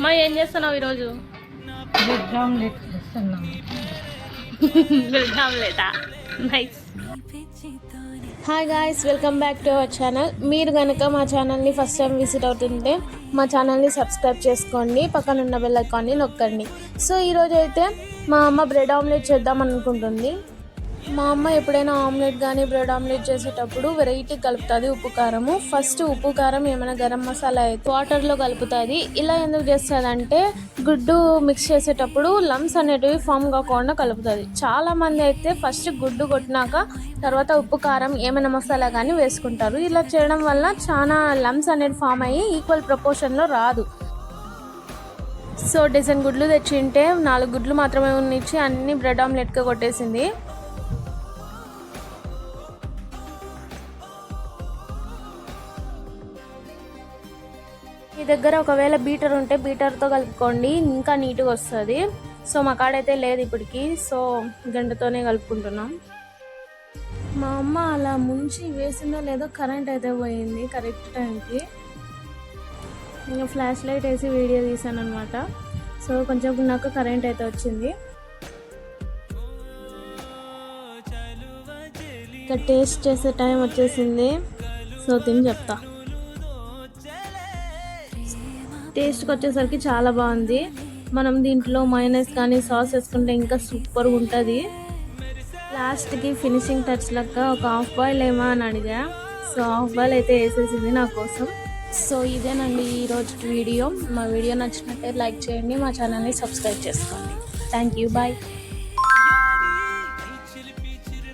మా ఏం చేస్తున్నావు ఈరోజు? బ్రెడ్ ఆమ్లెట్ చేస్తున్నాము. బ్రెడ్ ఆమ్లెటా? Nice. Hi guys, welcome back to our channel. మీరు కనుక మా ఛానల్ని ఫస్ట్ టైం విజిట్ అవుతుంటే మా ఛానల్ని సబ్స్క్రైబ్ చేసుకోండి, పక్కన ఉన్న బెల్ ఐకాన్ని నొక్కండి. సో ఈరోజు అయితే మా అమ్మ బ్రెడ్ ఆమ్లెట్ చేద్దాం అనుకుంటుంది. మా అమ్మ ఎప్పుడైనా ఆమ్లెట్ కానీ బ్రెడ్ ఆమ్లెట్ చేసేటప్పుడు వెరైటీ కలుపుతుంది ఉప్పు కారము. ఫస్ట్ ఉప్పు కారం ఏమైనా గరం మసాలా అయితే వాటర్లో కలుపుతుంది. ఇలా ఎందుకు చేస్తుందంటే గుడ్డు మిక్స్ చేసేటప్పుడు లమ్స్ అనేటివి ఫామ్ కాకుండా కలుపుతుంది. చాలామంది అయితే ఫస్ట్ గుడ్డు కొట్టినాక తర్వాత ఉప్పు కారం ఏమైనా మసాలా కానీ వేసుకుంటారు. ఇలా చేయడం వల్ల చాలా లమ్స్ అనేది ఫామ్ అయ్యి ఈక్వల్ ప్రపోర్షన్లో రాదు. సో డజన్ గుడ్లు తెచ్చింటే 4 గుడ్లు మాత్రమే ఉన్నిచ్చి అన్ని బ్రెడ్ ఆమ్లెట్గా కొట్టేసింది. మీ దగ్గర ఒకవేళ బీటర్ ఉంటే బీటర్తో కలుపుకోండి, ఇంకా నీట్గా వస్తుంది. సో మా కాడైతే లేదు ఇప్పటికి, సో గంటతోనే కలుపుకుంటున్నాం. మా అమ్మ అలా ముంచి వేసిందో లేదో కరెంట్ అయితే పోయింది కరెక్ట్ టైంకి. ఇంకా ఫ్లాష్ లైట్ వేసి వీడియో తీసాను అనమాట. సో కొంచెం నాకు కరెంట్ అయితే వచ్చింది. ఇంకా టేస్ట్ చేసే టైం వచ్చేసింది. సో తిని చెప్తా. టేస్ట్కి వచ్చేసరికి చాలా బాగుంది. మనం దీంట్లో మైనస్ కానీ సాస్ వేసుకుంటే ఇంకా సూపర్గా ఉంటుంది. లాస్ట్కి ఫినిషింగ్ టచ్ లెక్క ఒక హాఫ్ బాయిల్ ఏమో అని అడిగా. సో హాఫ్ బాయిల్ అయితే వేసేసింది నా కోసం. సో ఇదేనండి ఈరోజు వీడియో. మా వీడియో నచ్చినట్టే లైక్ చేయండి, మా ఛానల్ని సబ్స్క్రైబ్ చేసుకోండి. Thank you, bye.